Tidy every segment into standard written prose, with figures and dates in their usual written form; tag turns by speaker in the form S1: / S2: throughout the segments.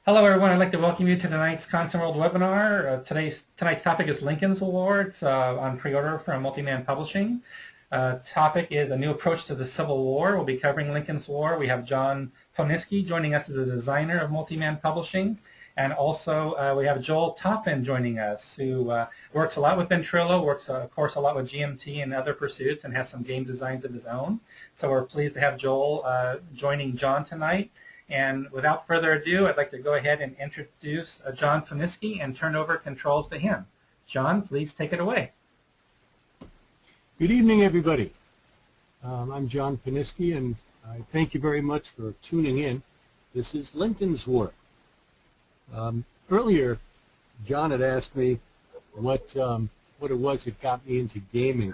S1: Hello, everyone. I'd like to welcome you to tonight's ConsimWorld webinar. Tonight's topic is Lincoln's War. It's on pre-order from Multiman Publishing. Topic is a new approach to the Civil War. We'll be covering Lincoln's War. We have John Poniske joining us as a designer of Multiman Publishing. And also we have Joel Toppin joining us, who works a lot with Ventrilo, works, of course, a lot with GMT and other pursuits, and has some game designs of his own. So we're pleased to have Joel joining John tonight. And without further ado, I'd like to go ahead and introduce John Poniske and turn over controls to him. John, please take it away.
S2: Good evening, everybody. I'm John Poniske, and I thank you very much for tuning in. This is Lincoln's War. Earlier, John had asked me what it was that got me into gaming.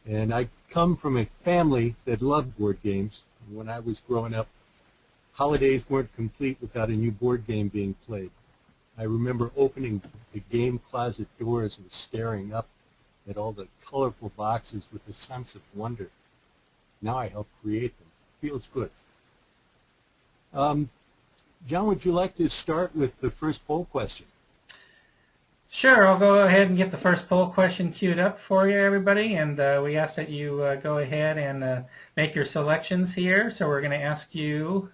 S2: And I come from a family that loved board games. When I was growing up, holidays weren't complete without a new board game being played. I remember opening the game closet doors and staring up at all the colorful boxes with a sense of wonder. Now I help create them. Feels good. John, would you like to start with the first poll question?
S1: Sure, I'll go ahead and get the first poll question queued up for you, everybody. And we ask that you go ahead and make your selections here. So we're going to ask you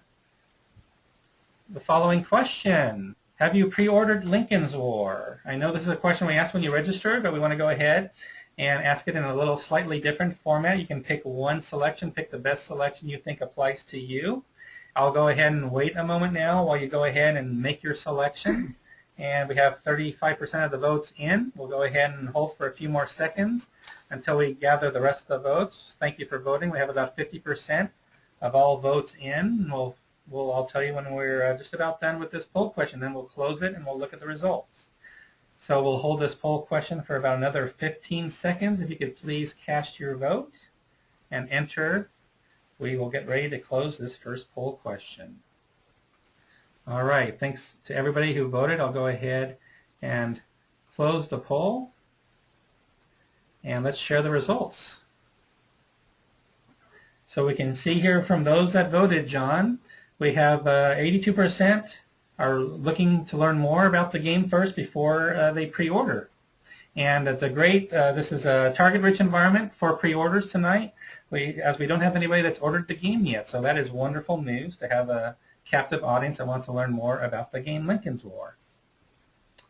S1: the following question. Have you pre-ordered Lincoln's War? I know this is a question we asked when you registered, but we want to go ahead and ask it in a little slightly different format. You can pick one selection, pick the best selection you think applies to you. I'll go ahead and wait a moment now while you go ahead and make your selection. And we have 35% of the votes in. We'll go ahead and hold for a few more seconds until we gather the rest of the votes. Thank you for voting. We have about 50% of all votes in. I'll tell you when we're just about done with this poll question. Then we'll close it and we'll look at the results. So we'll hold this poll question for about another 15 seconds. If you could please cast your vote and enter, we will get ready to close this first poll question. All right, thanks to everybody who voted. I'll go ahead and close the poll. And let's share the results. So we can see here from those that voted, John, we have 82% are looking to learn more about the game first before they pre-order. And it's a great, this is a target-rich environment for pre-orders tonight, as we don't have anybody that's ordered the game yet. So that is wonderful news to have a captive audience that wants to learn more about the game Lincoln's War.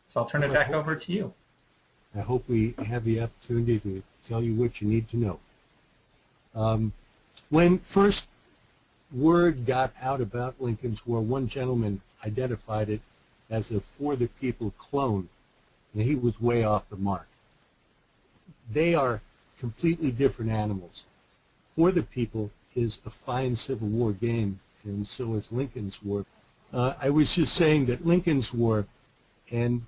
S1: So I'll turn it back over to you.
S2: I hope we have the opportunity to tell you what you need to know. When first word got out about Lincoln's War, one gentleman identified it as a For the People clone, and he was way off the mark. They are completely different animals. For the People is a fine Civil War game, and so is Lincoln's War. I was just saying that Lincoln's War and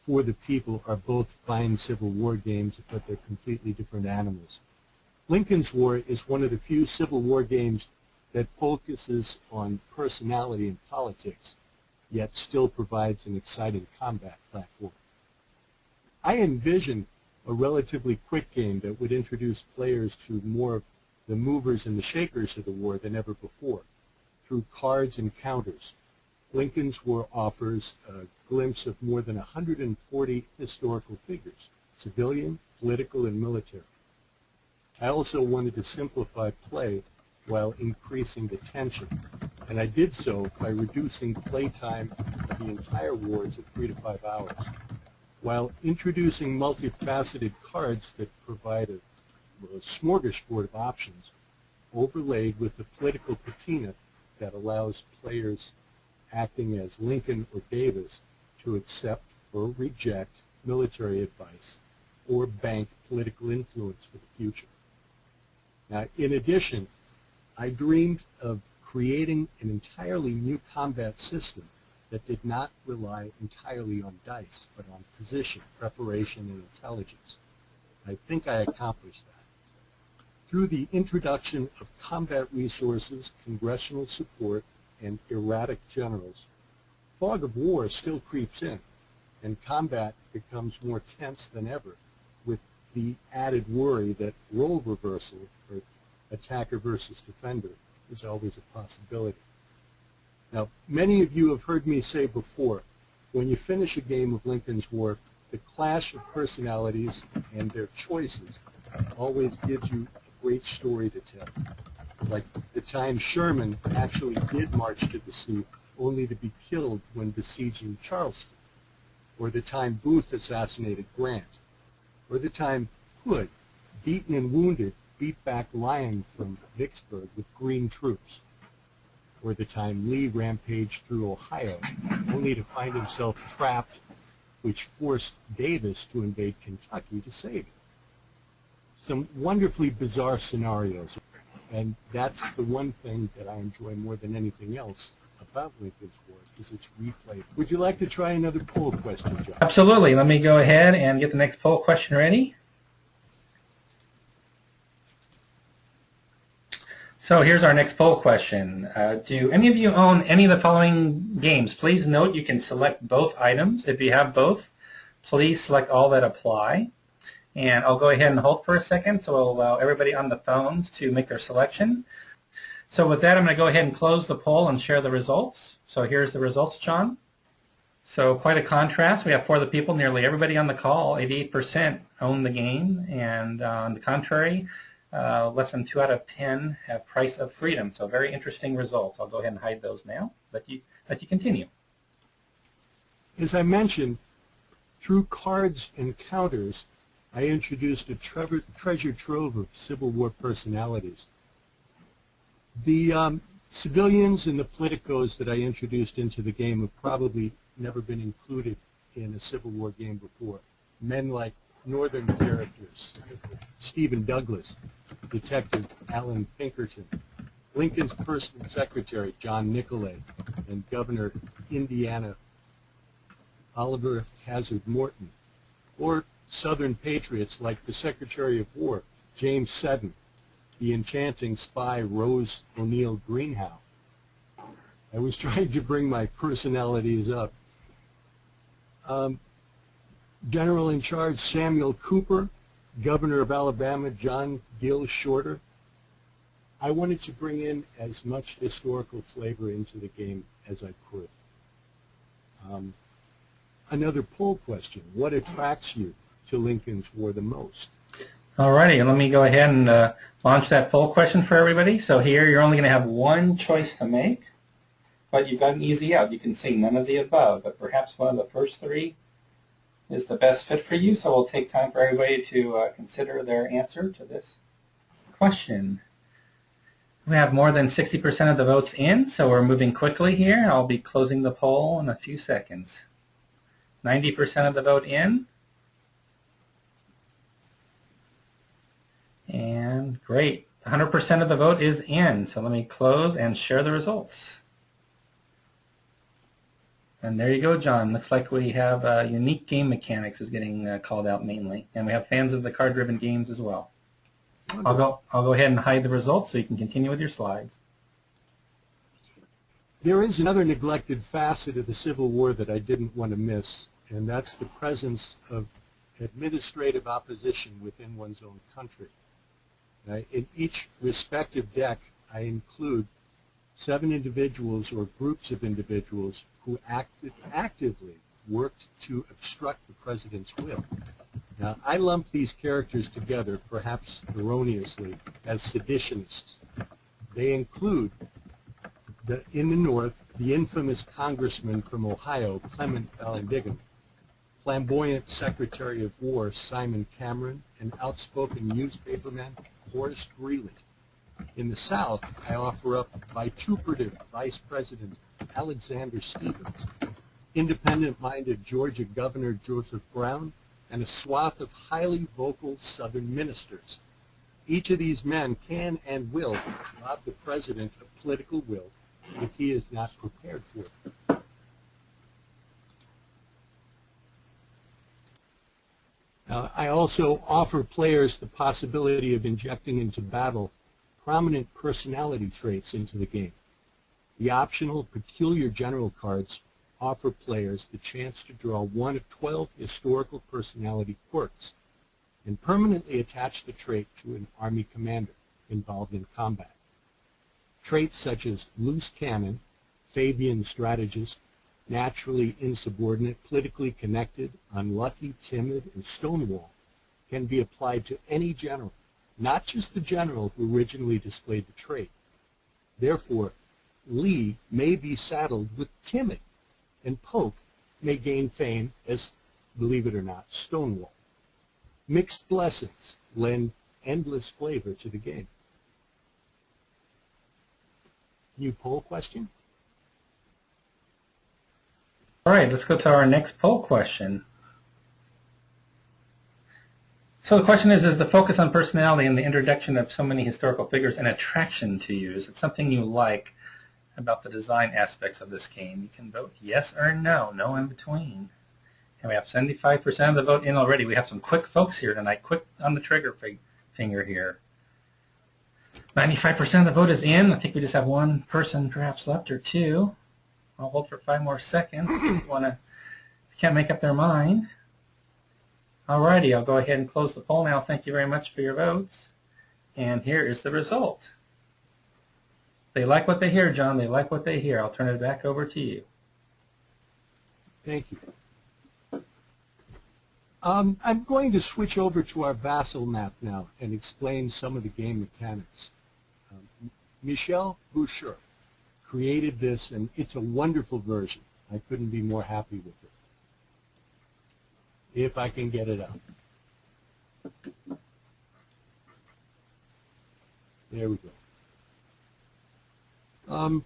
S2: For the People are both fine Civil War games, but they're completely different animals. Lincoln's War is one of the few Civil War games that focuses on personality and politics, yet still provides an exciting combat platform. I envision a relatively quick game that would introduce players to more of the movers and the shakers of the war than ever before, through cards and counters. Lincoln's War offers a glimpse of more than 140 historical figures, civilian, political, and military. I also wanted to simplify play while increasing the tension, and I did so by reducing playtime of the entire war to 3 to 5 hours, while introducing multifaceted cards that provide a smorgasbord of options, overlaid with the political patina that allows players acting as Lincoln or Davis to accept or reject military advice or bank political influence for the future. Now, in addition, I dreamed of creating an entirely new combat system that did not rely entirely on dice, but on position, preparation, and intelligence. I think I accomplished that. Through the introduction of combat resources, congressional support, and erratic generals, fog of war still creeps in, and combat becomes more tense than ever, with the added worry that role reversal, or attacker versus defender, is always a possibility. Now, many of you have heard me say before, when you finish a game of Lincoln's War, the clash of personalities and their choices always gives you a great story to tell. Like the time Sherman actually did march to the sea only to be killed when besieging Charleston, or the time Booth assassinated Grant, or the time Hood, beaten and wounded, beat back Lyon from Vicksburg with green troops, or the time Lee rampaged through Ohio only to find himself trapped, which forced Davis to invade Kentucky to save him. Some wonderfully bizarre scenarios, and that's the one thing that I enjoy more than anything else about Lincoln's War, is its replay. Would you like to try another poll question, John?
S1: Absolutely. Let me go ahead and get the next poll question ready. So here's our next poll question. Do any of you own any of the following games? Please note you can select both items. If you have both, please select all that apply. And I'll go ahead and hold for a second, so I'll allow everybody on the phones to make their selection. So with that, I'm going to go ahead and close the poll and share the results. So here's the results, John. So quite a contrast. We have for the people, nearly everybody on the call, 88% own the game. And on the contrary, less than 2 out of 10 have Price of Freedom. So very interesting results. I'll go ahead and hide those now, let you continue.
S2: As I mentioned, through cards and counters, I introduced a treasure trove of Civil War personalities. The civilians and the politicos that I introduced into the game have probably never been included in a Civil War game before. Men like Northern characters, Stephen Douglas, Detective Alan Pinkerton, Lincoln's personal secretary, John Nicolay, and Governor Indiana Oliver Hazard Morton, or Southern patriots like the Secretary of War, James Seddon, the enchanting spy, Rose O'Neill Greenhow. I was trying to bring my personalities up. General in Charge Samuel Cooper, Governor of Alabama John Gill Shorter. I wanted to bring in as much historical flavor into the game as I could. Another poll question: what attracts you to Lincoln's War the most?
S1: Alrighty, let me go ahead and launch that poll question for everybody. So here you're only going to have one choice to make, but you've got an easy out. You can say none of the above, but perhaps one of the first three is the best fit for you. So we'll take time for everybody to consider their answer to this question. We have more than 60% of the votes in, so we're moving quickly here. I'll be closing the poll in a few seconds. 90% of the vote in. And great, 100% of the vote is in. So let me close and share the results. And there you go, John. Looks like we have unique game mechanics is getting called out mainly. And we have fans of the card-driven games as well. I'll go ahead and hide the results so you can continue with your slides.
S2: There is another neglected facet of the Civil War that I didn't want to miss, and that's the presence of administrative opposition within one's own country. In each respective deck, I include 7 individuals or groups of individuals who actively worked to obstruct the president's will. Now, I lump these characters together, perhaps erroneously, as seditionists. They include, in the North, the infamous congressman from Ohio, Clement Vallandigham, flamboyant Secretary of War Simon Cameron, and outspoken newspaperman Horace Greeley. In the South, I offer up vituperative Vice President Alexander Stephens, independent-minded Georgia Governor Joseph Brown, and a swath of highly vocal Southern ministers. Each of these men can and will rob the president of political will if he is not prepared for it. I also offer players the possibility of injecting into battle prominent personality traits into the game. The optional Peculiar General cards offer players the chance to draw one of 12 historical personality quirks and permanently attach the trait to an Army commander involved in combat. Traits such as loose cannon, Fabian strategist, naturally insubordinate, politically connected, unlucky, timid, and Stonewall can be applied to any general, not just the general who originally displayed the trait. Therefore, Lee may be saddled with timid, and Polk may gain fame as, believe it or not, Stonewall. Mixed blessings lend endless flavor to the game. New poll question?
S1: All right, let's go to our next poll question. So the question is the focus on personality and the introduction of so many historical figures an attraction to you? Is it something you like about the design aspects of this game? You can vote yes or no, no in between. And we have 75% of the vote in already. We have some quick folks here tonight, quick on the trigger finger here. 95% of the vote is in. I think we just have one person perhaps left or two. I'll hold for 5 more seconds if you can't make up their mind. Alrighty, I'll go ahead and close the poll now. Thank you very much for your votes. And here is the result. They like what they hear, John. They like what they hear. I'll turn it back over to you.
S2: Thank you. I'm going to switch over to our vassal map now and explain some of the game mechanics. Michel Boucher created this, and it's a wonderful version. I couldn't be more happy with it. If I can get it up. There we go.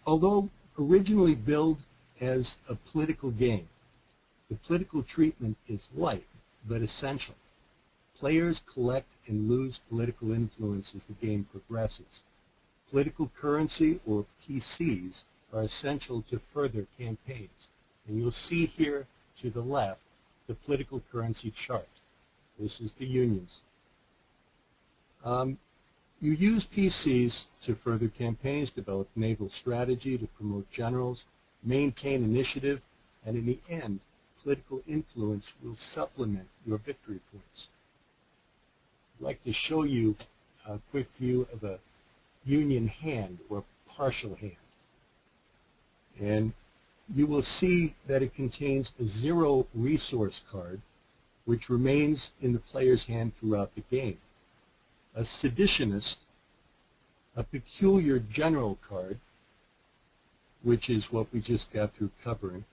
S2: Although originally billed as a political game, the political treatment is light but essential. Players collect and lose political influence as the game progresses. Political currency, or PCs, are essential to further campaigns. And you'll see here to the left the political currency chart. This is the unions. You use PCs to further campaigns, develop naval strategy, to promote generals, maintain initiative, and in the end, political influence will supplement your victory points. I'd like to show you a quick view of a union hand or partial hand. And you will see that it contains a 0 resource card, which remains in the player's hand throughout the game. A seditionist, a peculiar general card, which is what we just got through covering,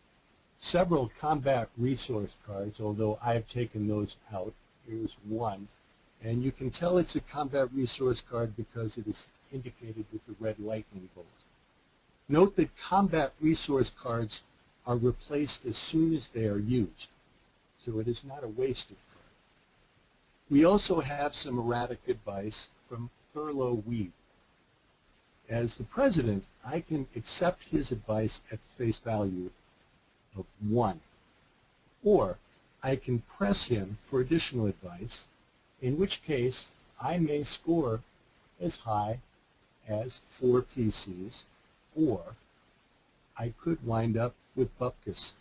S2: several combat resource cards, although I've taken those out. Here's one. And you can tell it's a combat resource card because it is indicated with the red lightning bolt. Note that combat resource cards are replaced as soon as they are used, so it is not a wasted card. We also have some erratic advice from Thurlow Weed. As the president, I can accept his advice at face value of 1, or I can press him for additional advice, in which case I may score as high as 4 PCs, or I could wind up with Bupkis.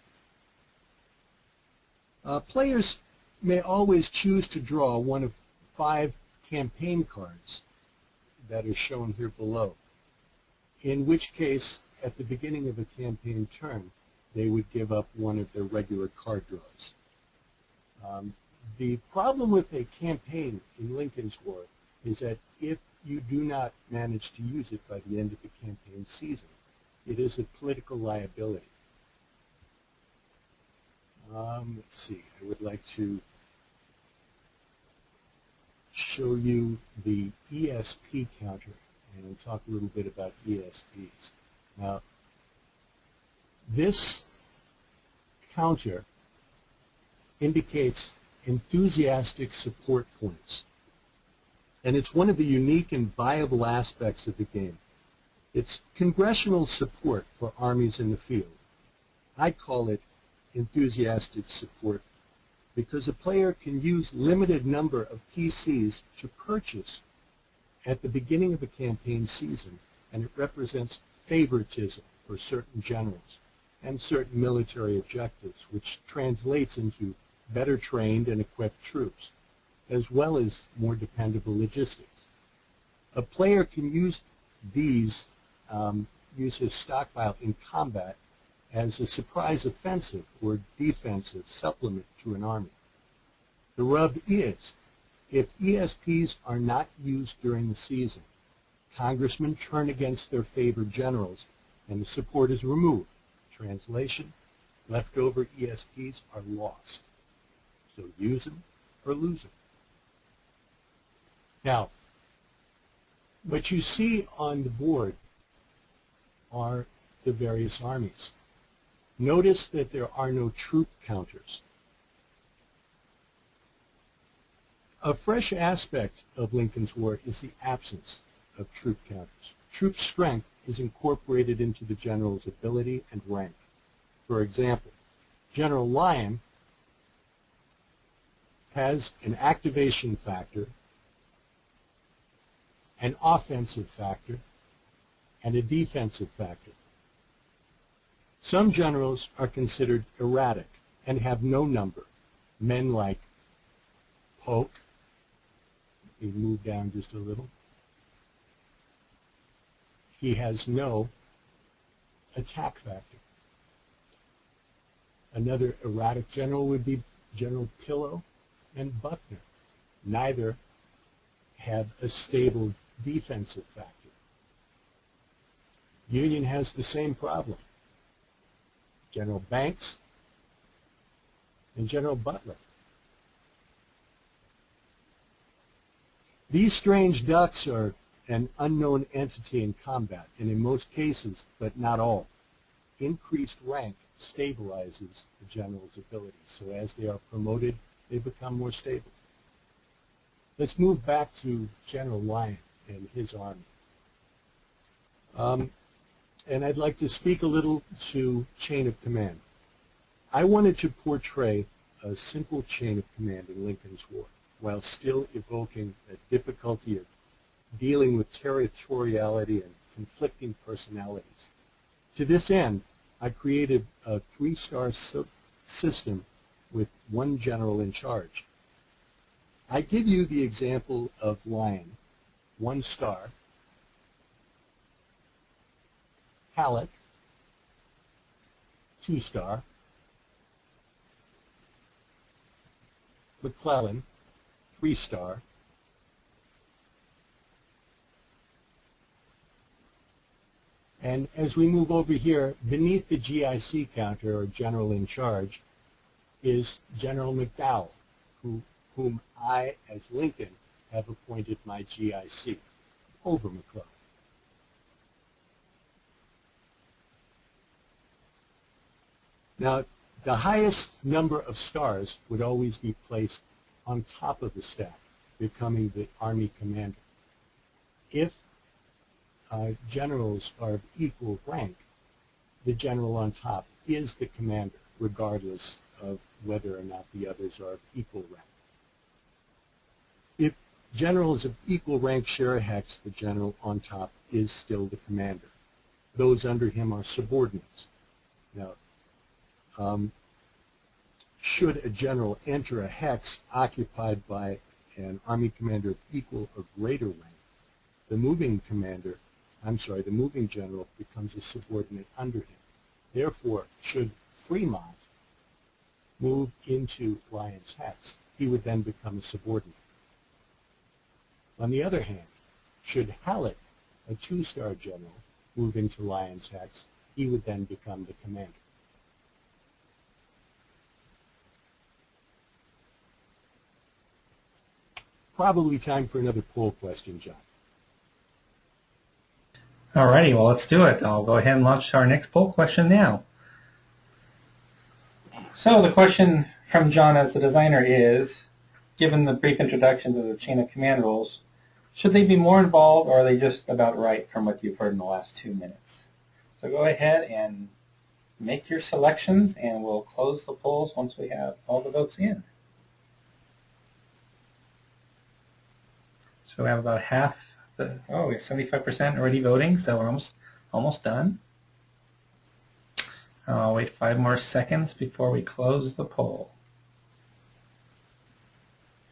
S2: Players may always choose to draw one of 5 campaign cards that are shown here below, in which case at the beginning of a campaign turn they would give up one of their regular card draws. The problem with a campaign in Lincoln's War is that if you do not manage to use it by the end of the campaign season, it is a political liability. Let's see, I would like to show you the ESP counter, and we'll talk a little bit about ESPs. Now, this counter indicates enthusiastic support points, and it's one of the unique and viable aspects of the game. It's congressional support for armies in the field. I call it enthusiastic support because a player can use limited number of PCs to purchase at the beginning of a campaign season, and it represents favoritism for certain generals and certain military objectives, which translates into better trained and equipped troops, as well as more dependable logistics. A player can use these use his stockpile in combat as a surprise offensive or defensive supplement to an army. The rub is, if ESPs are not used during the season, congressmen turn against their favored generals and the support is removed. Translation, leftover ESPs are lost. So use them or lose them. Now, what you see on the board are the various armies. Notice that there are no troop counters. A fresh aspect of Lincoln's War is the absence of troop counters. Troop strength is incorporated into the general's ability and rank. For example, General Lyon has an activation factor, an offensive factor, and a defensive factor. Some generals are considered erratic and have no number. Men like Polk, we move down just a little, he has no attack factor. Another erratic general would be General Pillow and Buckner. Neither have a stable defensive factor. Union has the same problem. General Banks and General Butler. These strange ducks are an unknown entity in combat, and in most cases, but not all, increased rank stabilizes the general's ability. So as they are promoted, they become more stable. Let's move back to General Lyon and his army. And I'd like to speak a little to chain of command. I wanted to portray a simple chain of command in Lincoln's War, while still evoking the difficulty of dealing with territoriality and conflicting personalities. To this end, I created a 3-star system with one general in charge. I give you the example of Lyon, 1 star, Halleck, 2 star, McClellan, 3 star, and as we move over here, beneath the GIC counter, or general in charge, is General McDowell, whom I, as Lincoln, have appointed my GIC over McClellan. Now, the highest number of stars would always be placed on top of the stack, becoming the Army commander. If generals are of equal rank, the general on top is the commander, regardless of whether or not the others are of equal rank. If generals of equal rank share a hex, the general on top is still the commander. Those under him are subordinates. Now, should a general enter a hex occupied by an Army commander of equal or greater rank, the moving general becomes a subordinate under him. Therefore, should Fremont move into Lyon's hex, he would then become a subordinate. On the other hand, should Halleck, a 2-star general, move into Lyon's hex, he would then become the commander. Probably time for another poll question, John.
S1: Alrighty, well, let's do it. I'll go ahead and launch our next poll question now. So the question from John as the designer is, given the brief introduction to the chain of command rules, should they be more involved, or are they just about right from what you've heard in the last 2 minutes? So go ahead and make your selections, and we'll close the polls once we have all the votes in. So we have about half we have 75% already voting, so we're almost done. I'll wait 5 more seconds before we close the poll.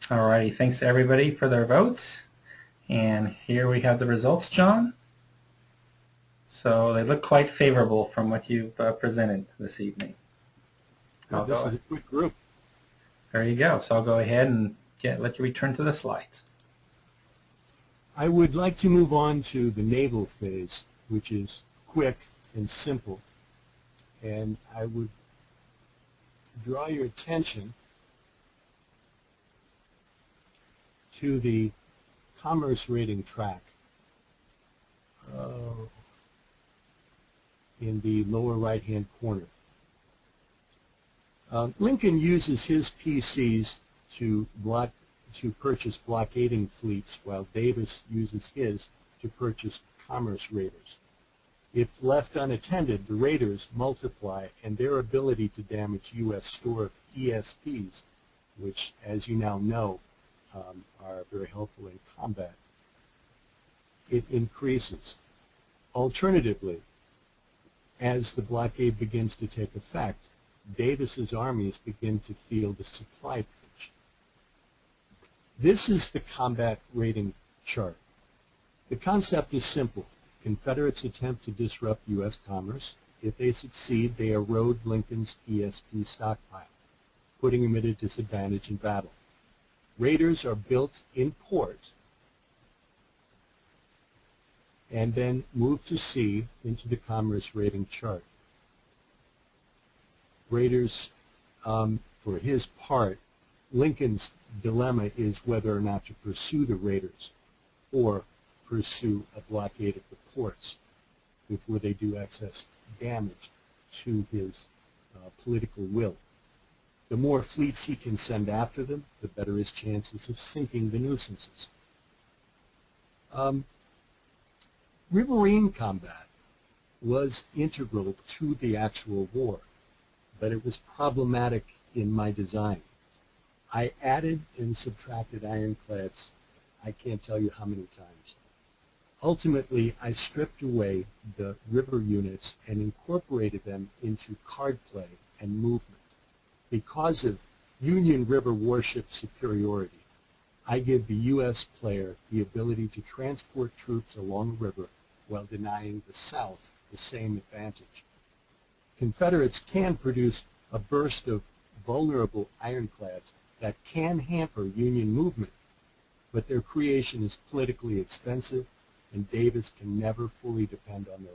S1: Alrighty, thanks to everybody for their votes. And here we have the results, John. So they look quite favorable from what you've presented this evening.
S2: This is a good group.
S1: There you go. So I'll go ahead and let you return to the slides.
S2: I would like to move on to the naval phase, which is quick and simple. And I would draw your attention to the commerce rating track in the lower right-hand corner. Lincoln uses his PCs to purchase blockading fleets, while Davis uses his to purchase commerce raiders. If left unattended, the raiders multiply, and their ability to damage U.S. store ESPs, which, as you now know, are very helpful in combat, it increases. Alternatively, as the blockade begins to take effect, Davis's armies begin to feel the supply pinch. This is the combat rating chart. The concept is simple. Confederates attempt to disrupt U.S. commerce. If they succeed, they erode Lincoln's ESP stockpile, putting him at a disadvantage in battle. Raiders are built in port and then move to sea into the commerce rating chart. Raiders, for his part, Lincoln's dilemma is whether or not to pursue the raiders or pursue a blockade of the ports before they do excess damage to his political will. The more fleets he can send after them, the better his chances of sinking the nuisances. Riverine combat was integral to the actual war, but it was problematic in my design. I added and subtracted ironclads, I can't tell you how many times. Ultimately, I stripped away the river units and incorporated them into card play and movement. Because of Union River warship superiority, I give the U.S. player the ability to transport troops along the river while denying the South the same advantage. Confederates can produce a burst of vulnerable ironclads that can hamper Union movement, but their creation is politically expensive, and Davis can never fully depend on their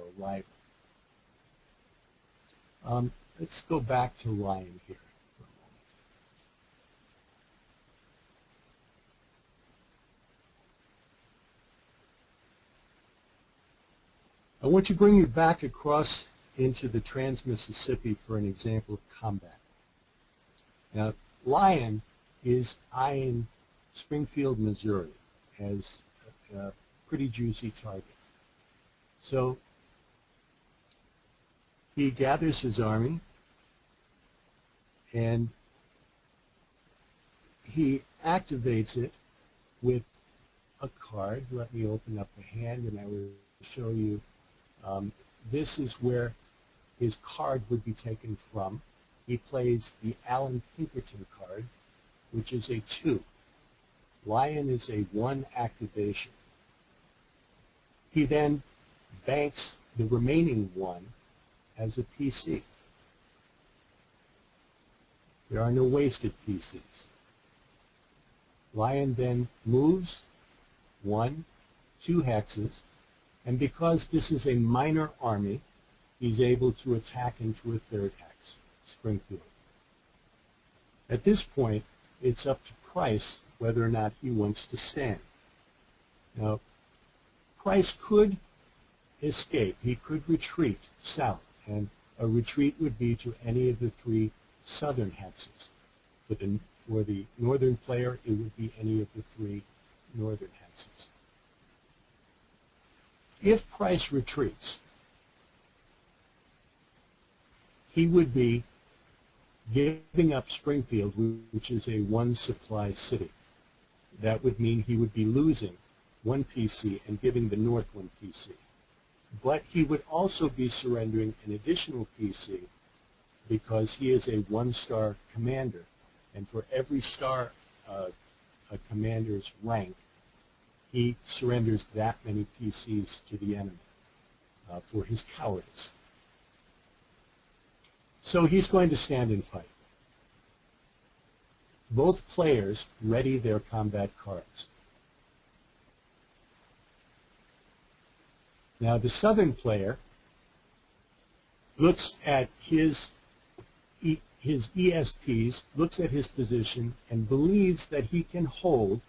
S2: arrival. Let's go back to Lyon here for a moment. I want to bring you back across into the Trans-Mississippi for an example of combat. Now, Lyon is eyeing Springfield, Missouri as a pretty juicy target. So he gathers his army and he activates it with a card. Let me open up the hand and I will show you. This is where his card would be taken from. He plays the Allen Pinkerton card, which is a 2. Lyon is a 1 activation. He then banks the remaining 1 as a PC. There are no wasted PCs. Lyon then moves 1, 2 hexes, and because this is a minor army, he's able to attack into a 3rd hex, Springfield. At this point, it's up to Price whether or not he wants to stand. Now, Price could escape. He could retreat south, and a retreat would be to any of the 3 southern hexes. For the northern player, it would be any of the 3 northern hexes. If Price retreats, he would be giving up Springfield, which is a 1 supply city. That would mean he would be losing 1 PC and giving the North 1 PC. But he would also be surrendering an additional PC because he is a 1-star commander. And for every star a commander's rank, he surrenders that many PCs to the enemy. for his cowardice. So he's going to stand and fight. Both players ready their combat cards. Now the southern player looks at his ESPs, looks at his position, and believes that he can hold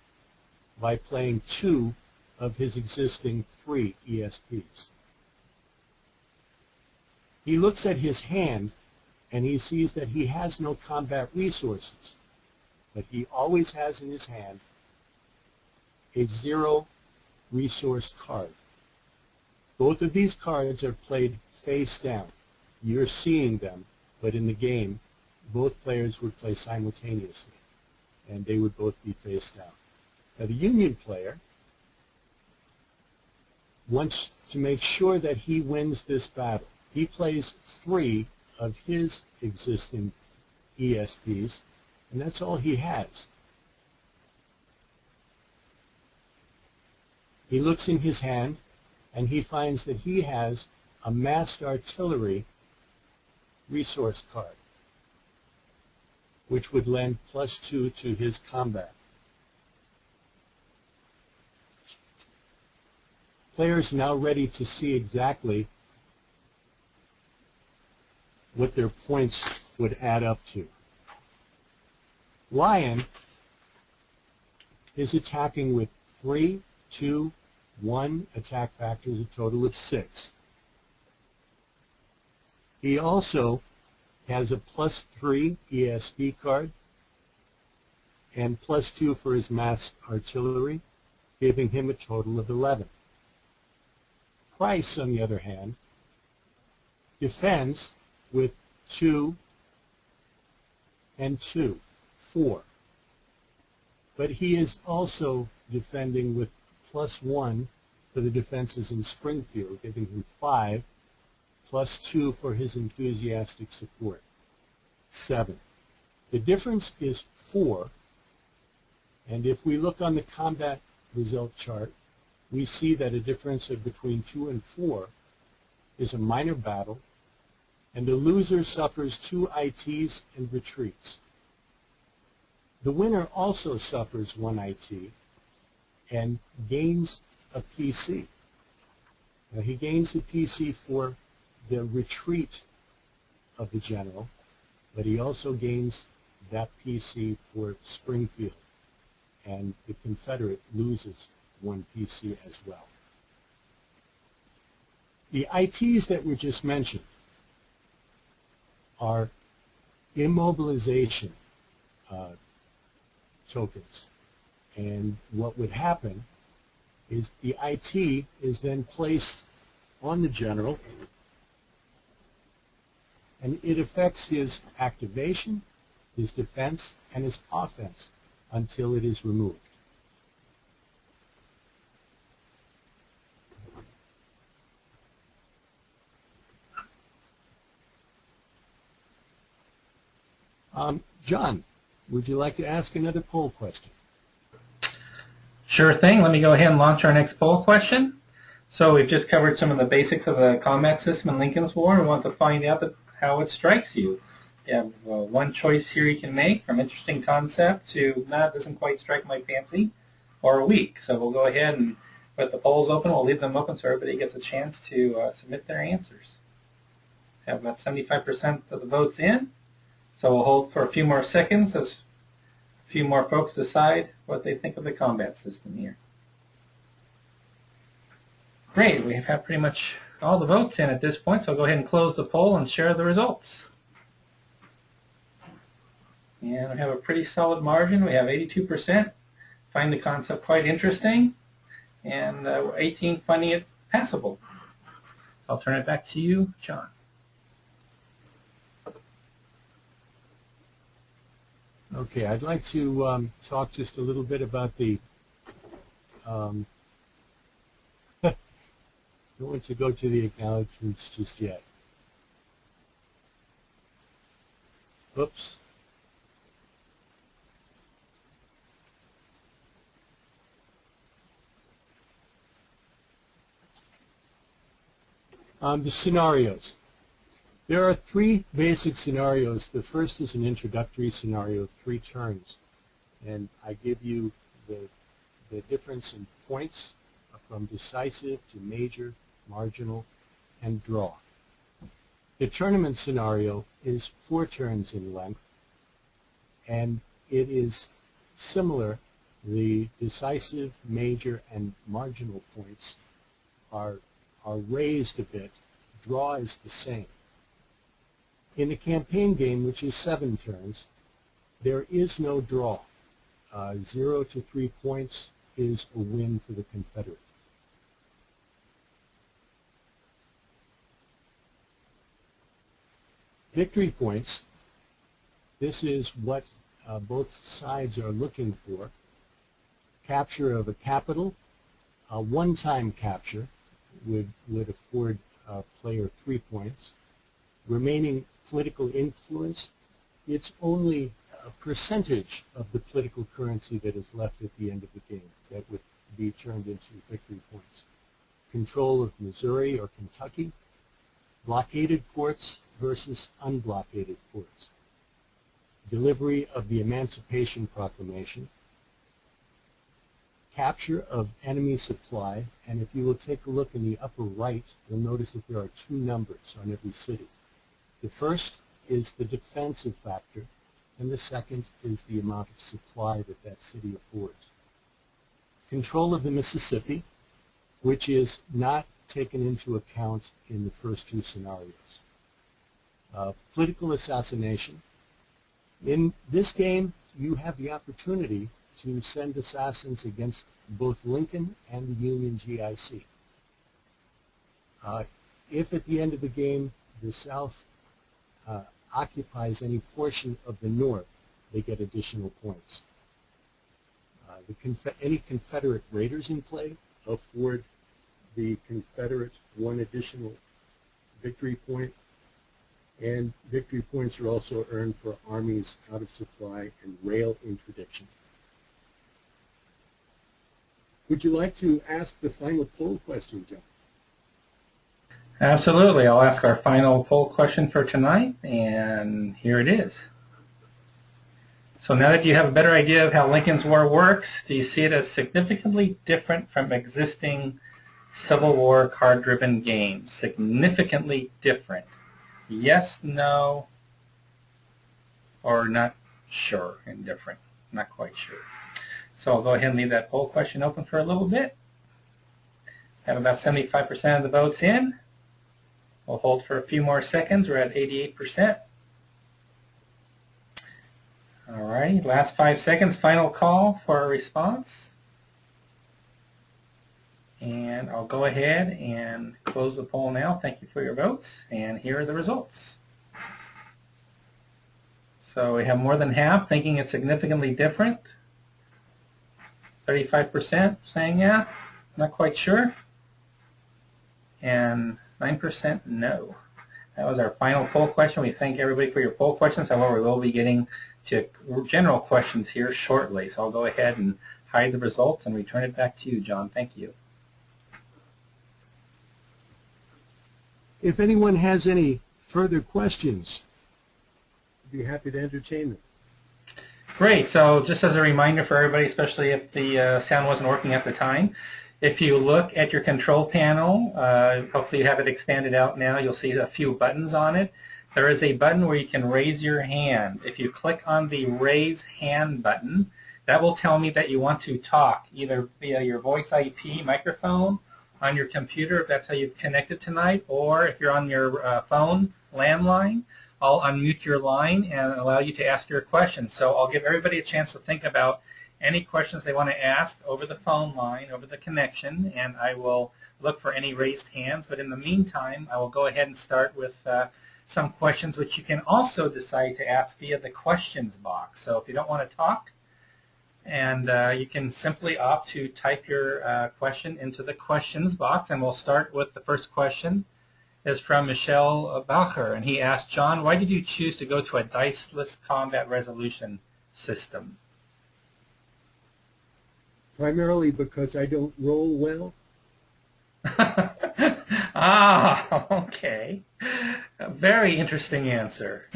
S2: by playing 2 of his existing 3 ESPs. He looks at his hand and he sees that he has no combat resources, but he always has in his hand a 0 resource card. Both of these cards are played face down. You're seeing them, but in the game, both players would play simultaneously, and they would both be face down. Now, the Union player wants to make sure that he wins this battle. He plays 3 of his existing ESPs, and that's all he has. He looks in his hand, and he finds that he has a massed artillery resource card, which would lend +2 to his combat. Players now ready to see exactly what their points would add up to. Lion is attacking with 3, 2, 1 attack factors, a total of 6. He also has a +3 ESP card and +2 for his massed artillery, giving him a total of 11. Price, on the other hand, defends with 2 and 2, 4. But he is also defending with +1 for the defenses in Springfield, giving him 5, +2 for his enthusiastic support, 7. The difference is 4, and if we look on the combat result chart, we see that a difference of between 2 and 4 is a minor battle, and the loser suffers 2 ITs and retreats. The winner also suffers 1 IT and gains a PC. Now, he gains a PC for the retreat of the general, but he also gains that PC for Springfield, and the Confederate loses 1 PC as well. The ITs that were just mentioned are immobilization tokens, and what would happen is the IT is then placed on the general, and it affects his activation, his defense, and his offense until it is removed. John, would you like to ask another poll question?
S1: Sure thing. Let me go ahead and launch our next poll question. So we've just covered some of the basics of the combat system in Lincoln's War. We want to find out how it strikes you. You have one choice here you can make, from interesting concept to, nah, it doesn't quite strike my fancy, or weak. So we'll go ahead and put the polls open. We'll leave them open so everybody gets a chance to submit their answers. We have about 75% of the votes in. So we'll hold for a few more seconds as a few more folks decide what they think of the combat system here. Great, we have pretty much all the votes in at this point, so I'll go ahead and close the poll and share the results. And we have a pretty solid margin. We have 82% find the concept quite interesting, and 18 finding it passable. I'll turn it back to you, John.
S2: Okay, I'd like to talk just a little bit about the, don't want to go to the acknowledgments just yet. Oops. The scenarios. There are three basic scenarios. The first is an introductory scenario of 3 turns. And I give you the difference in points from decisive to major, marginal, and draw. The tournament scenario is 4 turns in length, and it is similar. The decisive, major, and marginal points are raised a bit. Draw is the same. In the campaign game, which is 7 turns, there is no draw. 0 to 3 points is a win for the Confederate. Victory points. This is what both sides are looking for. Capture of a capital. A one-time capture would afford a player 3 points. Remaining political influence, it's only a percentage of the political currency that is left at the end of the game that would be turned into victory points. Control of Missouri or Kentucky. Blockaded ports versus unblockaded ports. Delivery of the Emancipation Proclamation. Capture of enemy supply, and if you will take a look in the upper right, you'll notice that there are 2 numbers on every city. The first is the defensive factor, and the second is the amount of supply that that city affords. Control of the Mississippi, which is not taken into account in the first 2 scenarios. Political assassination. In this game, you have the opportunity to send assassins against both Lincoln and the Union GIC. If at the end of the game the South occupies any portion of the North, they get additional points. Any Confederate raiders in play afford the Confederate 1 additional victory point, and victory points are also earned for armies out of supply and rail interdiction. Would you like to ask the final poll question, John?
S1: Absolutely. I'll ask our final poll question for tonight, and here it is. So now that you have a better idea of how Lincoln's War works, do you see it as significantly different from existing Civil War card-driven games? Significantly different. Yes, no, or not sure, indifferent. Not quite sure. So I'll go ahead and leave that poll question open for a little bit. Have about 75% of the votes in. We'll hold for a few more seconds. We're at 88%. All right, last 5 seconds, final call for a response. And I'll go ahead and close the poll now. Thank you for your votes. And here are the results. So we have more than half thinking it's significantly different. 35% saying yeah, not quite sure. And 9% no. That was our final poll question. We thank everybody for your poll questions. However, we will be getting to general questions here shortly. So I'll go ahead and hide the results and return it back to you, John. Thank you.
S2: If anyone has any further questions, I'd be happy to entertain them.
S1: Great. So just as a reminder for everybody, especially if the sound wasn't working at the time, if you look at your control panel, hopefully you have it expanded out now, you'll see a few buttons on it. There is a button where you can raise your hand. If you click on the raise hand button, that will tell me that you want to talk either via your voice IP microphone on your computer, if that's how you've connected tonight, or if you're on your phone landline, I'll unmute your line and allow you to ask your questions. So I'll give everybody a chance to think about any questions they want to ask over the phone line, over the connection, and I will look for any raised hands. But in the meantime, I will go ahead and start with some questions which you can also decide to ask via the questions box. So if you don't want to talk, and you can simply opt to type your question into the questions box, and we'll start with the first question. Is from Michelle Bacher, and he asked, John, why did you choose to go to a diceless combat resolution system?
S2: Primarily because I don't roll well.
S1: Ah, okay. A very interesting answer.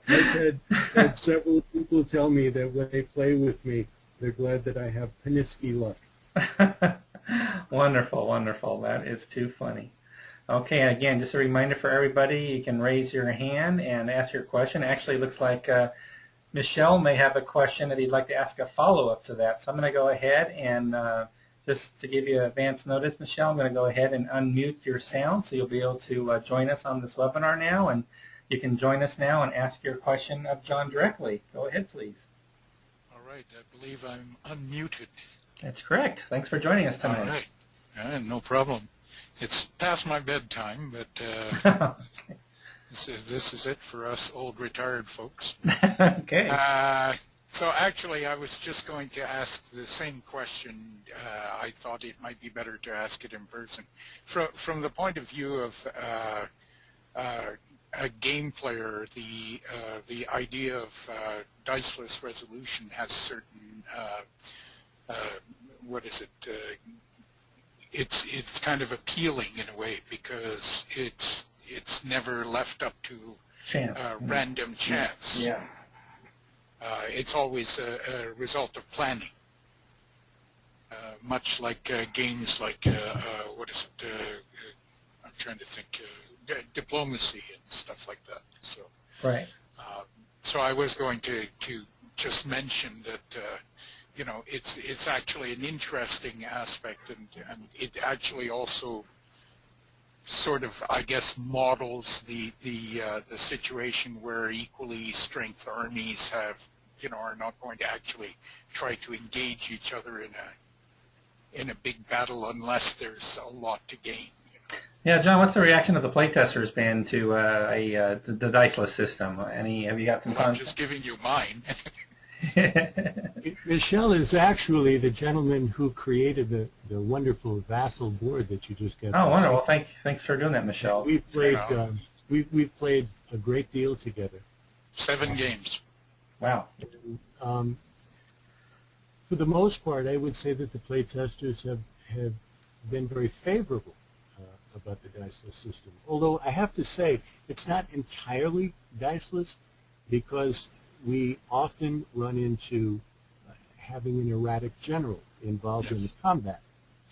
S2: I've had several people tell me that when they play with me, they're glad that I have Poniske luck.
S1: Wonderful, wonderful. That is too funny. Okay, and again, just a reminder for everybody, you can raise your hand and ask your question. Actually, it looks like Michelle may have a question that he'd like to ask a follow-up to that. So I'm going to go ahead and just to give you advance notice, Michelle, I'm going to go ahead and unmute your sound so you'll be able to join us on this webinar now. And you can join us now and ask your question of John directly. Go ahead, please.
S3: All right, I believe I'm unmuted.
S1: That's correct. Thanks for joining us tonight.
S3: All right, no problem. It's past my bedtime, but this is it for us old retired folks.
S1: Okay.
S3: So actually, I was just going to ask the same question. I thought it might be better to ask it in person. From the point of view of a game player, the idea of diceless resolution has certain what is it? It's kind of appealing in a way because it's never left up to
S1: Chance.
S3: Random chance.
S1: Yeah.
S3: It's always a result of planning. Much like games like what is it? I'm trying to think. Diplomacy and stuff like that. So,
S1: right.
S3: So I was going to just mention that you know it's actually an interesting aspect, and it actually also sort of, I guess, models the situation where equally strength armies have, you know, are not going to actually try to engage each other in a big battle unless there's a lot to gain.
S1: Yeah, John, what's the reaction of the playtesters been to the diceless system? Have you got some?
S3: Well, I'm just giving you mine.
S2: Michelle is actually the gentleman who created the wonderful vassal board that you just got.
S1: Oh, wonderful! Thanks for doing that, Michelle.
S2: We've played we've played a great deal together.
S3: 7 games.
S1: Wow.
S2: For the most part, I would say that the playtesters have been very favorable about the diceless system. Although I have to say, it's not entirely diceless because we often run into having an erratic general involved in the combat,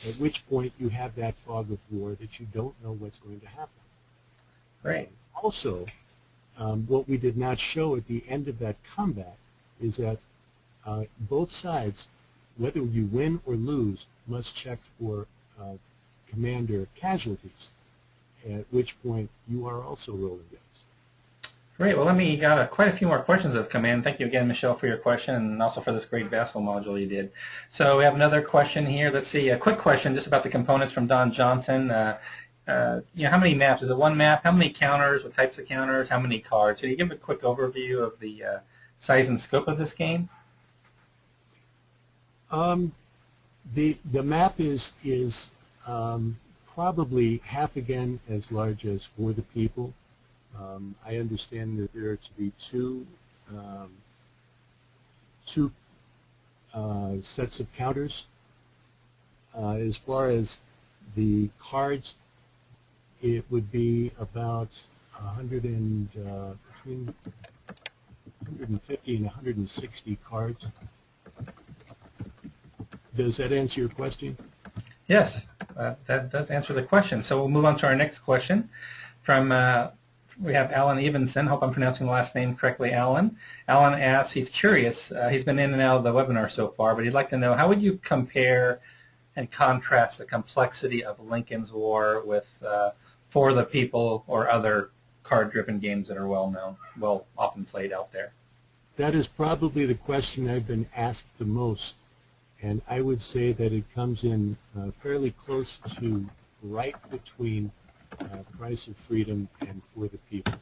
S2: at which point you have that fog of war that you don't know what's going to happen.
S1: Right.
S2: Also, what we did not show at the end of that combat is that both sides, whether you win or lose, must check for commander casualties, at which point you are also rolling dice.
S1: Great. Well, quite a few more questions have come in. Thank you again, Michelle, for your question and also for this great Vassal module you did. So we have another question here. Let's see, a quick question just about the components from Don Johnson. How many maps? Is it one map? How many counters? What types of counters? How many cards? Can you give a quick overview of the size and scope of this game?
S2: The map is probably half again as large as For the People. I understand that there are to be two sets of counters. As far as the cards, it would be about between 150 and 160 cards. Does that answer your question?
S1: Yes, that does answer the question. So we'll move on to our next question from we have Alan Evenson. Hope I'm pronouncing the last name correctly, Alan. Alan asks, he's curious, he's been in and out of the webinar so far, but he'd like to know, how would you compare and contrast the complexity of Lincoln's War with For the People or other card-driven games that are well often played out there?
S2: That is probably the question I've been asked the most, and I would say that it comes in fairly close to right between Price of Freedom and For the People.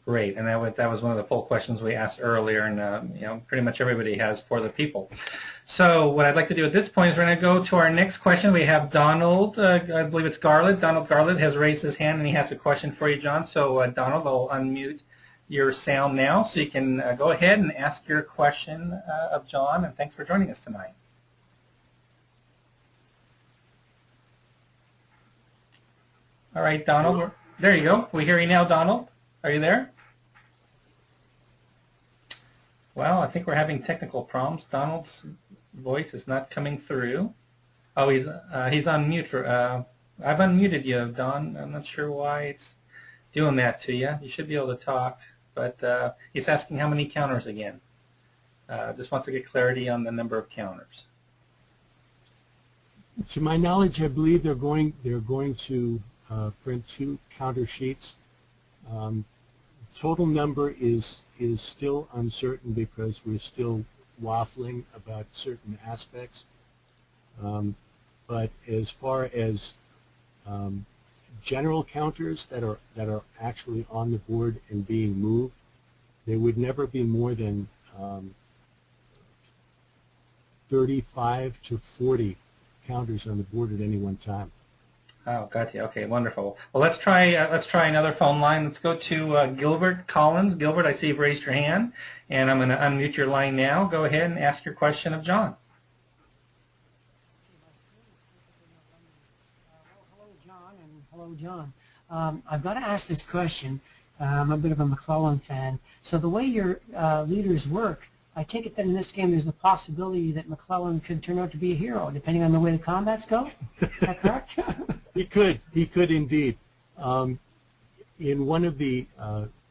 S1: Great, and that was one of the poll questions we asked earlier, and pretty much everybody has For the People. So what I'd like to do at this point is we're going to go to our next question. We have Donald, I believe it's Garland. Donald Garland has raised his hand, and he has a question for you, John. So Donald, I'll unmute your sound now, so you can go ahead and ask your question of John, and thanks for joining us tonight. All right, Donald. There you go. We hear you now, Donald. Are you there? Well, I think we're having technical problems. Donald's voice is not coming through. Oh, he's on mute. I've unmuted you, Don. I'm not sure why it's doing that to you. You should be able to talk, but he's asking how many counters again. Just wants to get clarity on the number of counters.
S2: To my knowledge, I believe they're going to print 2 counter sheets. Total number is still uncertain because we're still waffling about certain aspects. But as far as general counters that are actually on the board and being moved, there would never be more than 35 to 40 counters on the board at any one time.
S1: Oh, gotcha. Okay, wonderful. Well, let's try another phone line. Let's go to Gilbert Collins. Gilbert, I see you've raised your hand, and I'm going to unmute your line now. Go ahead and ask your question of John.
S4: Hello, John, and hello, John. I've got to ask this question. I'm a bit of a McClellan fan. So the way your leaders work, I take it that in this game there's a possibility that McClellan could turn out to be a hero, depending on the way the combats go? Is that correct?
S2: He could indeed. In one of the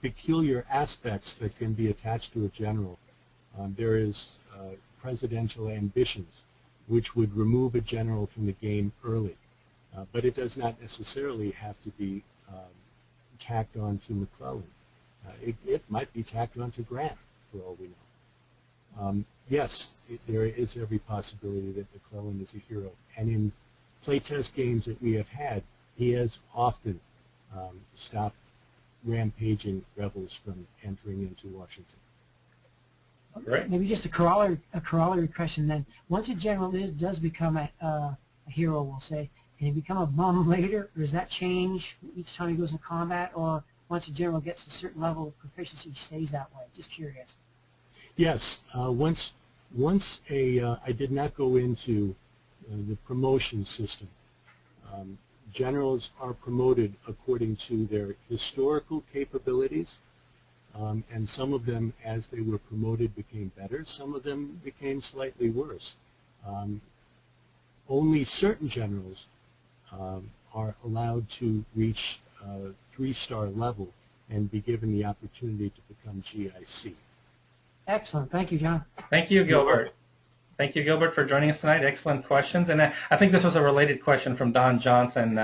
S2: peculiar aspects that can be attached to a general, there is presidential ambitions, which would remove a general from the game early. But it does not necessarily have to be tacked on to McClellan. It might be tacked on to Grant, for all we know. Yes, there is every possibility that McClellan is a hero. And in playtest games that we have had, he has often stopped rampaging rebels from entering into Washington.
S1: Right.
S4: Maybe just a corollary question then. Once a general does become a hero, we'll say, can he become a bum later, or does that change each time he goes in combat, or once a general gets a certain level of proficiency, he stays that way? Just curious.
S2: Yes, once I did not go into the promotion system. Generals are promoted according to their historical capabilities, and some of them, as they were promoted, became better. Some of them became slightly worse. Only certain generals are allowed to reach 3-star level and be given the opportunity to become GIC.
S4: Excellent. Thank you, John.
S1: Thank you, Gilbert. Thank you, Gilbert, for joining us tonight. Excellent questions. And I think this was a related question from Don Johnson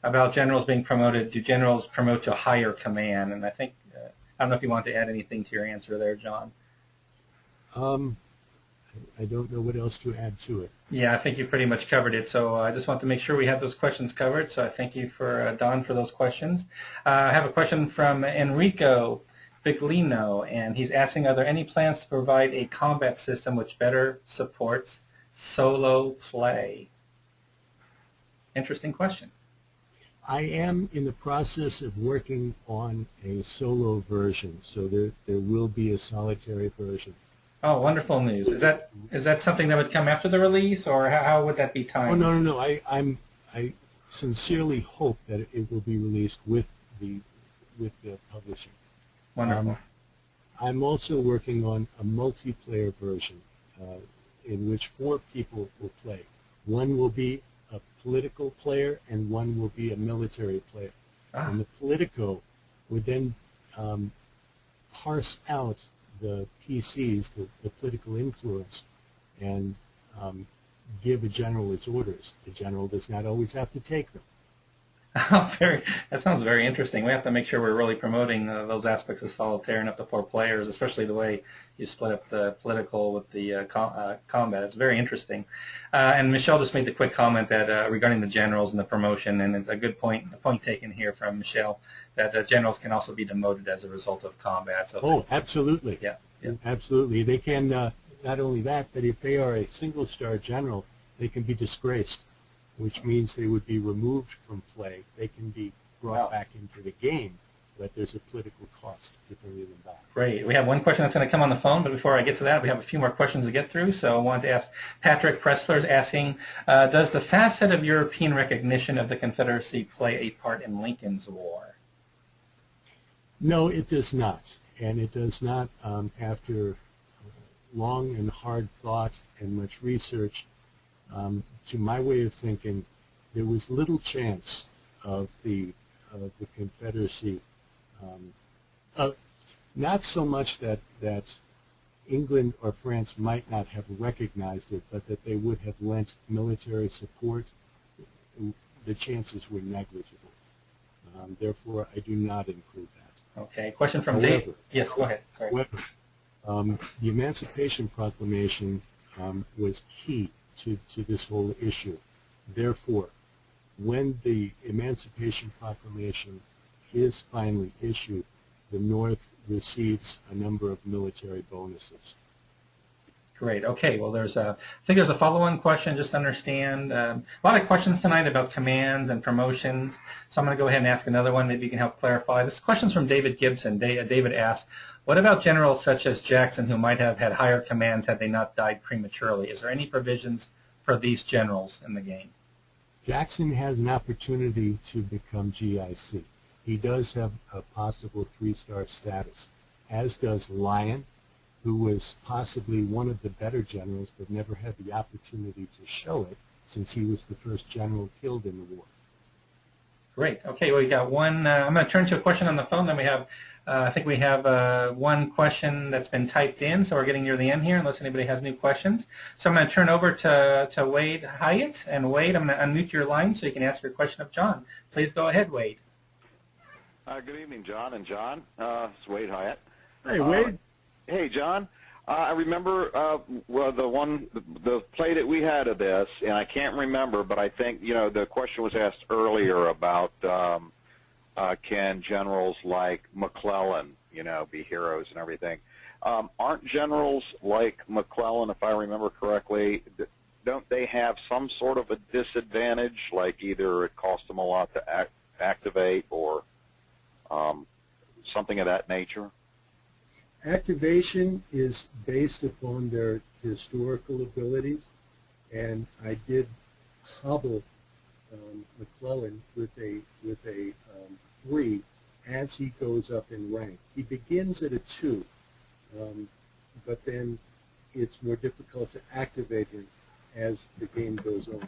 S1: about generals being promoted. Do generals promote to a higher command? And I think, I don't know if you want to add anything to your answer there, John.
S2: I don't know what else to add to it.
S1: Yeah, I think you pretty much covered it. So I just want to make sure we have those questions covered. So I thank you for Don for those questions. I have a question from Enrico Viglino, and he's asking, are there any plans to provide a combat system which better supports solo play? Interesting question.
S2: I am in the process of working on a solo version, so there will be a solitary version.
S1: Oh, wonderful news. Is that something that would come after the release, or how would that be timed?
S2: Oh, no. I sincerely hope that it will be released with the publisher.
S1: Wonderful.
S2: I'm also working on a multiplayer version in which 4 people will play. One will be a political player and one will be a military player.
S1: Ah.
S2: And the Politico would then parse out the PCs, the political influence, and give a general his orders. The general does not always have to take them.
S1: That sounds very interesting. We have to make sure we're really promoting those aspects of solitaire and up to 4 players, especially the way you split up the political with the combat. It's very interesting. And Michelle just made the quick comment that regarding the generals and the promotion, and it's a good point taken here from Michelle, that generals can also be demoted as a result of combat. So
S2: Absolutely.
S1: Yeah.
S2: Absolutely. They can, not only that, but if they are a single-star general, they can be disgraced, which means they would be removed from play. They can be brought back into the game, but there's a political cost to bringing them back.
S1: Great. We have one question that's going to come on the phone, but before I get to that, we have a few more questions to get through. So I wanted to ask, Patrick Pressler is asking, does the facet of European recognition of the Confederacy play a part in Lincoln's War?
S2: No, it does not. And it does not, after long and hard thought and much research, to my way of thinking, there was little chance of the Confederacy, not so much that England or France might not have recognized it, but that they would have lent military support. The chances were negligible. Therefore, I do not include that.
S1: Okay, question from Dave. Yes, go ahead. Sorry.
S2: However, the Emancipation Proclamation was key to this whole issue. Therefore, when the Emancipation Proclamation is finally issued, the North receives a number of military bonuses.
S1: Great. Okay. Well, I think there's a follow-on question. Just to understand, a lot of questions tonight about commands and promotions. So I'm going to go ahead and ask another one. Maybe you can help clarify. This question's from David Gibson. David asks, what about generals such as Jackson who might have had higher commands had they not died prematurely? Is there any provisions for these generals in the game?
S2: Jackson has an opportunity to become GIC. He does have a possible 3-star status, as does Lyon, who was possibly one of the better generals but never had the opportunity to show it since he was the first general killed in the war.
S1: Great. Okay, well, we got one. I'm going to turn to a question on the phone. Then we have, I think we have one question that's been typed in, so we're getting near the end here, unless anybody has new questions. So I'm going to turn over to Wade Hyatt. And Wade, I'm going to unmute your line so you can ask your question of John. Please go ahead, Wade.
S5: Good evening, John and John. It's Wade Hyatt.
S2: Hey, Wade.
S5: Hey, John. I remember the play that we had of this, and I can't remember, but I think the question was asked earlier about can generals like McClellan, be heroes and everything. Aren't generals like McClellan, if I remember correctly, don't they have some sort of a disadvantage? Like either it costs them a lot to activate or something of that nature?
S2: Activation is based upon their historical abilities, and I did hobble McClellan with a 3 as he goes up in rank. He begins at a 2, but then it's more difficult to activate him as the game goes on.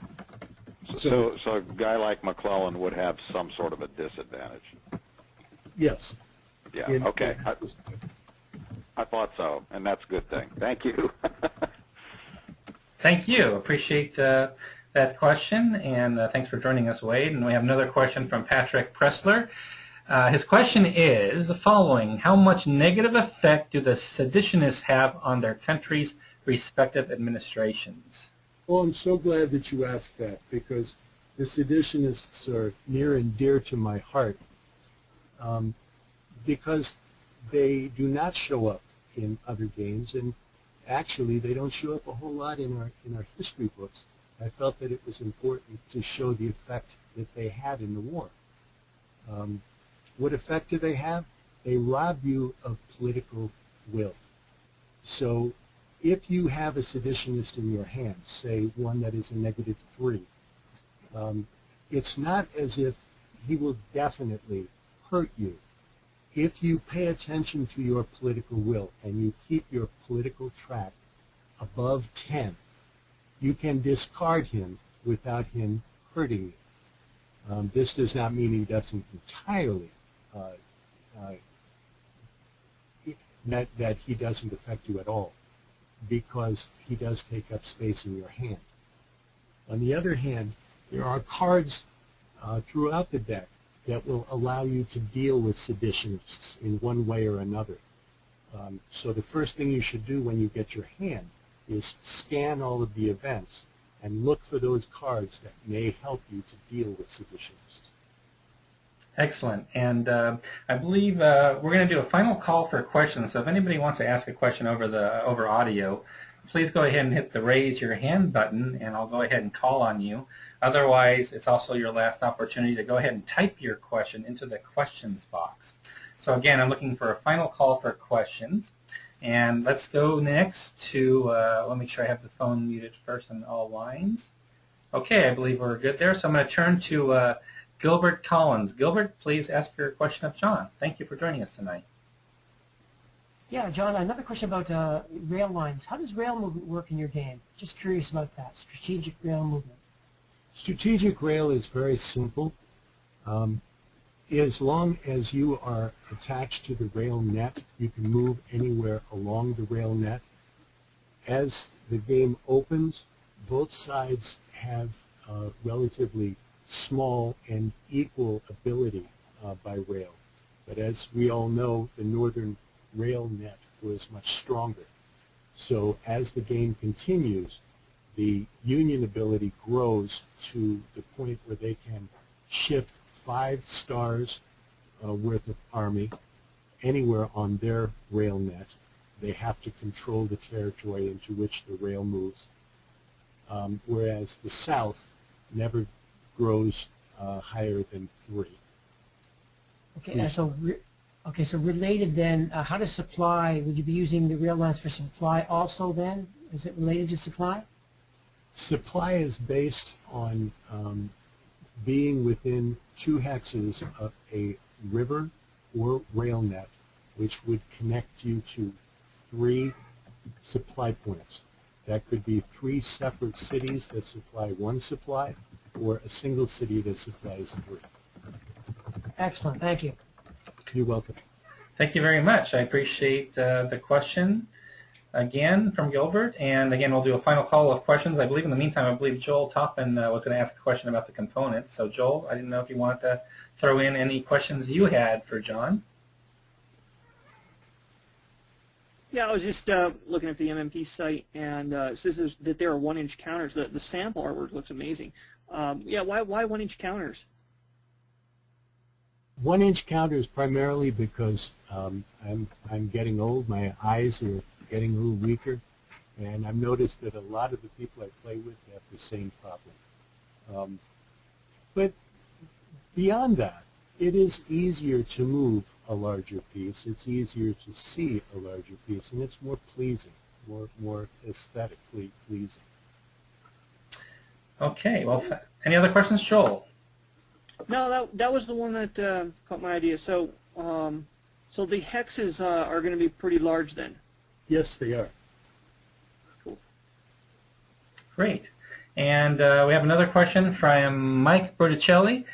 S5: So a guy like McClellan would have some sort of a disadvantage.
S2: Yes.
S5: Yeah. Okay. I thought so, and that's a good thing. Thank you.
S1: Thank you. Appreciate that question, and thanks for joining us, Wade. And we have another question from Patrick Pressler. His question is the following: how much negative effect do the seditionists have on their country's respective administrations?
S2: Well, I'm so glad that you asked that, because the seditionists are near and dear to my heart, because they do not show up in other games, and actually they don't show up a whole lot in our history books. I felt that it was important to show the effect that they had in the war. What effect do they have? They rob you of political will. So if you have a seditionist in your hand, say one that is a -3, it's not as if he will definitely hurt you. If you pay attention to your political will and you keep your political track above 10, you can discard him without him hurting you. This does not mean he doesn't entirely, that he doesn't affect you at all, because he does take up space in your hand. On the other hand, there are cards throughout the deck that will allow you to deal with seditionists in one way or another. So the first thing you should do when you get your hand is scan all of the events and look for those cards that may help you to deal with seditionists.
S1: Excellent. And I believe we're going to do a final call for questions. So if anybody wants to ask a question over audio, please go ahead and hit the raise your hand button, and I'll go ahead and call on you. Otherwise, it's also your last opportunity to go ahead and type your question into the questions box. So again, I'm looking for a final call for questions. And let's go next to, let me make sure I have the phone muted first on all lines. Okay, I believe we're good there. So I'm going to turn to Gilbert Collins. Gilbert, please ask your question of John. Thank you for joining us tonight.
S4: Yeah, John, another question about rail lines. How does rail movement work in your game? Just curious about that, strategic rail movement.
S2: Strategic rail is very simple. As long as you are attached to the rail net, you can move anywhere along the rail net. As the game opens, both sides have relatively small and equal ability by rail. But as we all know, the northern rail net was much stronger. So as the game continues, the Union ability grows to the point where they can shift 5 stars worth of army anywhere on their rail net. They have to control the territory into which the rail moves, whereas the South never grows higher than 3.
S4: Okay, so related then, how does supply, would you be using the rail lines for supply also then? Is it related to supply?
S2: Supply is based on being within 2 hexes of a river or rail net, which would connect you to 3 supply points. That could be 3 separate cities that supply 1 supply, or a single city that supplies 3.
S4: Excellent, thank you.
S2: You're welcome.
S1: Thank you very much. I appreciate the question again from Gilbert. And again, we'll do a final call of questions. I believe in the meantime, I believe Joel Toppin was going to ask a question about the components. So Joel, I didn't know if you wanted to throw in any questions you had for John.
S6: Yeah, I was just looking at the MMP site, and it says that there are 1-inch counters. The sample artwork looks amazing. Yeah, why 1-inch counters?
S2: 1-inch counters primarily because I'm getting old. My eyes are getting a little weaker, and I've noticed that a lot of the people I play with have the same problem. But beyond that, it is easier to move a larger piece. It's easier to see a larger piece, and it's more pleasing, more aesthetically pleasing.
S1: Okay, well, any other questions, Joel?
S6: No, that was the one that caught my idea. So, so the hexes are going to be pretty large then.
S2: Yes, they are.
S6: Cool.
S1: Great. And we have another question from Mike Berticelli.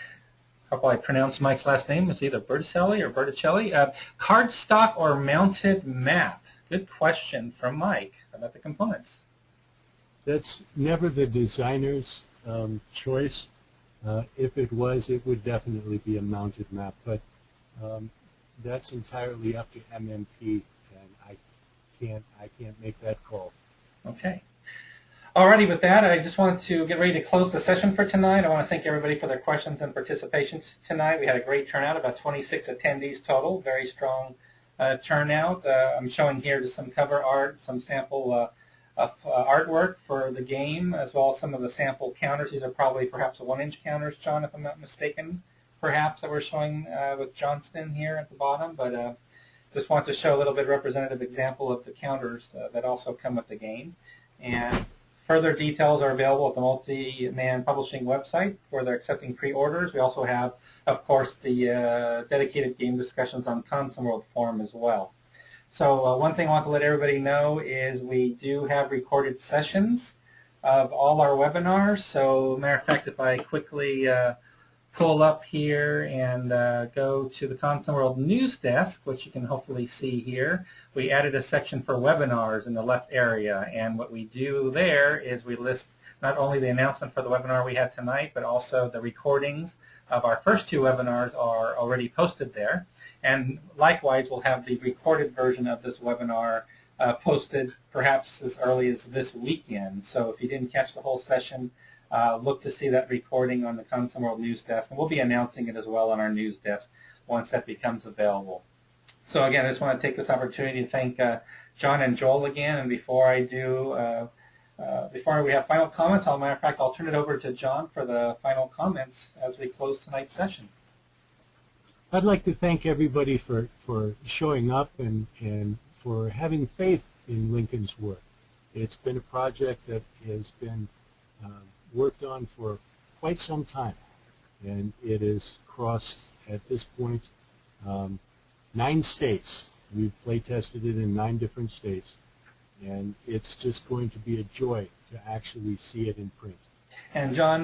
S1: How do I pronounce Mike's last name? It's either Berticelli or Berticelli. Cardstock or mounted map? Good question from Mike about the components.
S2: That's never the designer's choice. If it was, it would definitely be a mounted map, but that's entirely up to MMP, and I can't make that call.
S1: Okay. Alrighty, with that, I just wanted to get ready to close the session for tonight. I want to thank everybody for their questions and participation tonight. We had a great turnout, about 26 attendees total, very strong turnout. I'm showing here just some cover art, some sample artwork for the game, as well as some of the sample counters. These are probably perhaps 1-inch counters, John, if I'm not mistaken, perhaps, that we're showing with Johnston here at the bottom. But just want to show a little bit representative example of the counters that also come with the game. And further details are available at the Multi-Man Publishing website where they're accepting pre-orders. We also have, of course, the dedicated game discussions on ConsimWorld forum as well. So one thing I want to let everybody know is we do have recorded sessions of all our webinars. So matter of fact, if I quickly pull up here and go to the ConsimWorld news desk, which you can hopefully see here, we added a section for webinars in the left area. And what we do there is we list not only the announcement for the webinar we had tonight, but also the recordings of our first 2 webinars are already posted there. And likewise, we'll have the recorded version of this webinar posted perhaps as early as this weekend. So if you didn't catch the whole session, look to see that recording on the ConsimWorld news desk. And we'll be announcing it as well on our news desk once that becomes available. So again, I just want to take this opportunity to thank John and Joel again. And before I do, before we have final comments, as a matter of fact, I'll turn it over to John for the final comments as we close tonight's session.
S2: I'd like to thank everybody for showing up and for having faith in Lincoln's work. It's been a project that has been worked on for quite some time, and it has crossed, at this point, 9 states. We've play tested it in 9 different states, and it's just going to be a joy to actually see it in print.
S1: And John,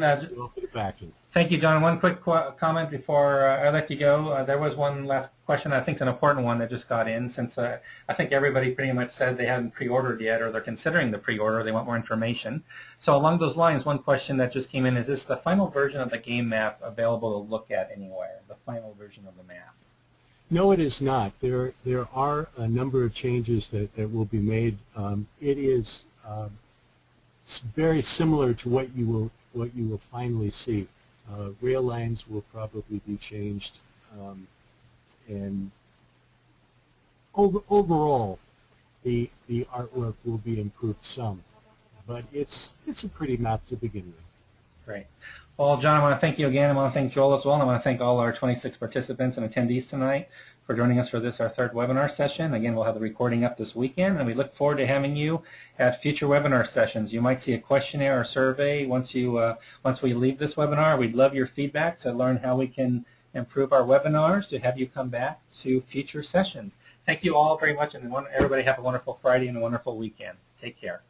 S1: thank you, John. One quick comment before I let you go. There was one last question I think is an important one that just got in, since I think everybody pretty much said they haven't pre-ordered yet, or they're considering the pre-order, they want more information. So along those lines, one question that just came in is this the final version of the game map available to look at anywhere, the final version of the map?
S2: No, it is not. There are a number of changes that will be made. It is very similar to what you will finally see. Rail lines will probably be changed, and overall, the artwork will be improved some. But it's a pretty map to begin with.
S1: Great. Well, John, I want to thank you again. I want to thank Joel as well, and I want to thank all our 26 participants and attendees tonight for joining us for this, our 3rd webinar session. Again, we'll have the recording up this weekend, and we look forward to having you at future webinar sessions. You might see a questionnaire or survey once we leave this webinar. We'd love your feedback to learn how we can improve our webinars, to have you come back to future sessions. Thank you all very much, and everybody have a wonderful Friday and a wonderful weekend. Take care.